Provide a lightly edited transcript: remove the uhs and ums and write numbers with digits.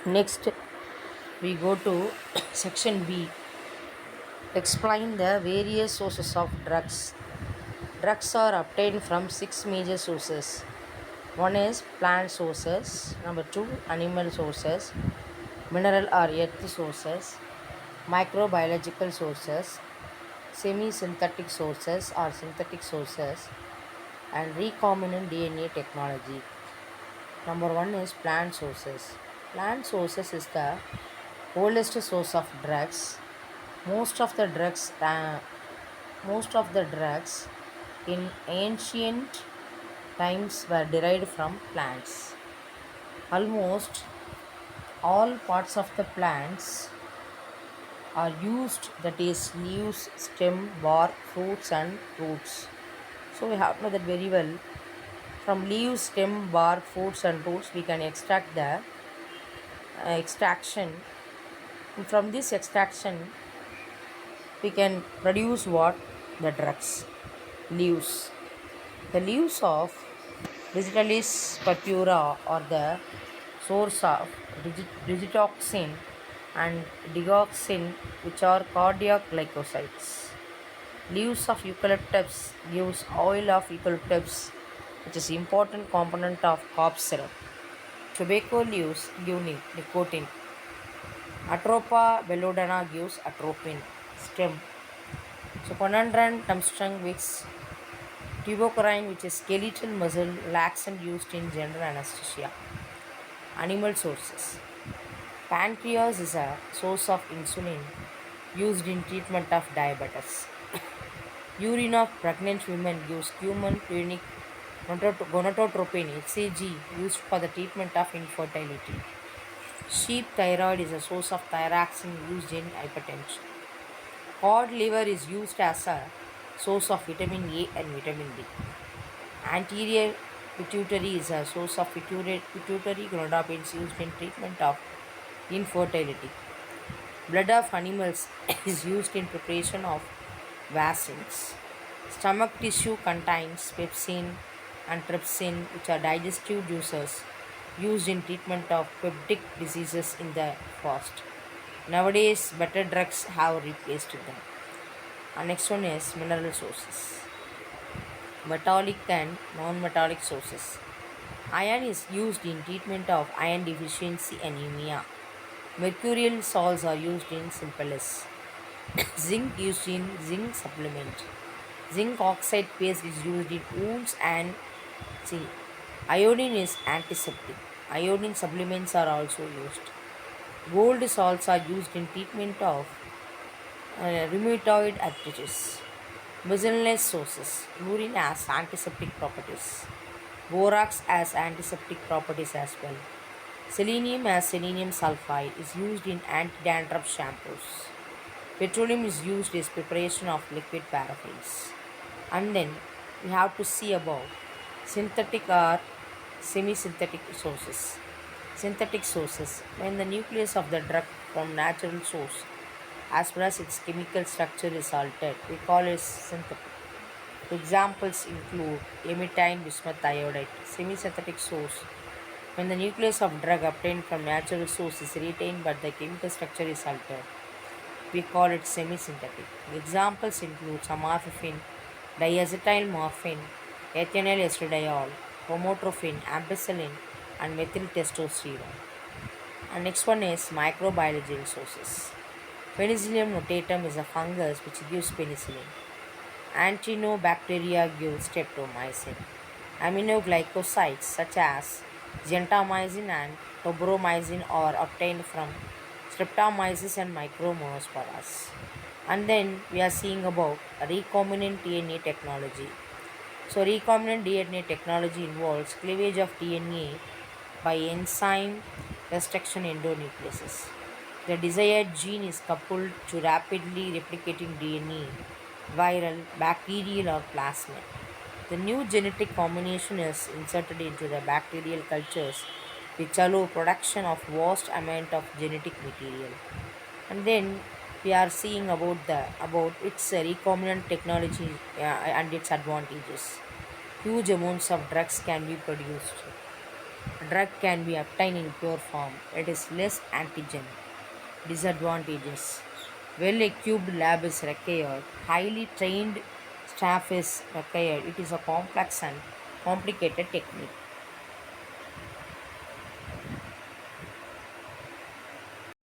Next, we go to section B. Explain the various sources of drugs. Drugs are obtained from six major sources. One is plant sources, number two, animal sources, mineral or earth sources, microbiological sources, semi synthetic sources or synthetic sources, and recombinant DNA technology. Number one is plant sources. Plant sources is the oldest source of drugs. Most of the drugs, most of the drugs in ancient times were derived from plants. Almost all parts of the plants are used, that is leaves, stem, bark, fruits and roots. So we have to know that very well. From leaves, stem, bark, fruits and roots we can extract the extraction. And from this extraction we can produce what? The drugs. Leaves. The leaves of Digitalis purpura are the source of digitoxin and digoxin, which are cardiac glycosides. Leaves of eucalyptus gives oil of eucalyptus, which is important component of cough syrup. Tobacco leaves give nicotine. Atropa belladonna gives atropine. Stem. So conundrum tungsten wicks tuberculin, which is skeletal muscle laxant used in general anesthesia. Animal sources. Pancreas is a source of insulin used in treatment of diabetes. Urine of pregnant women gives human clinic gonadotropin (HCG) used for the treatment of infertility. Sheep thyroid is a source of thyroxine used in hypertension. Cod liver is used as a source of vitamin A and vitamin D. Anterior pituitary is a source of pituitary gonadotropins used in treatment of infertility. Blood of animals is used in preparation of vaccines. Stomach tissue contains pepsin and trypsin, which are digestive juices used in treatment of peptic diseases in the past. Nowadays, better drugs have replaced them. And next one is mineral sources. Metallic and non-metallic sources. Iron is used in treatment of iron deficiency anemia. Mercurial salts are used in syphilis. Zinc used in zinc supplement. Zinc oxide paste is used in wounds and see. Iodine is antiseptic. Iodine supplements are also used. Gold salts are used in treatment of rheumatoid arthritis. Miscellaneous sources. Urine has antiseptic properties. Borax has antiseptic properties as well. Selenium as selenium sulfide is used in anti-dandruff shampoos. Petroleum is used as preparation of liquid paraffins. And then we have to see about synthetic or semi-synthetic sources. Synthetic sources. When the nucleus of the drug from natural source as well as its chemical structure is altered, we call it synthetic. Examples include amethine bismuth iodide, semi-synthetic source. When the nucleus of drug obtained from natural source is retained but the chemical structure is altered, we call it semi-synthetic. Examples include amorphine, diacetyl morphine, ethionyl estradiol, homotrophine, ampicillin, and methyl testosterone. And next one is microbiological sources. Penicillium notatum is a fungus which gives penicillin. Actinobacteria gives streptomycin. Aminoglycosides such as gentamicin and tobromycin are obtained from Streptomyces and Micromonosporas. And then we are seeing about recombinant DNA technology. So recombinant DNA technology involves cleavage of DNA by enzyme restriction endonucleases. The desired gene is coupled to rapidly replicating DNA, viral, bacterial, or plasmid. The new genetic combination is inserted into the bacterial cultures which allow production of vast amount of genetic material. And then we are seeing about its recombinant technology and its advantages. Huge amounts of drugs can be produced. Drug can be obtained in pure form. It is less antigen. Disadvantages. Well equipped lab is required. Highly trained staff is required. It is a complex and complicated technique.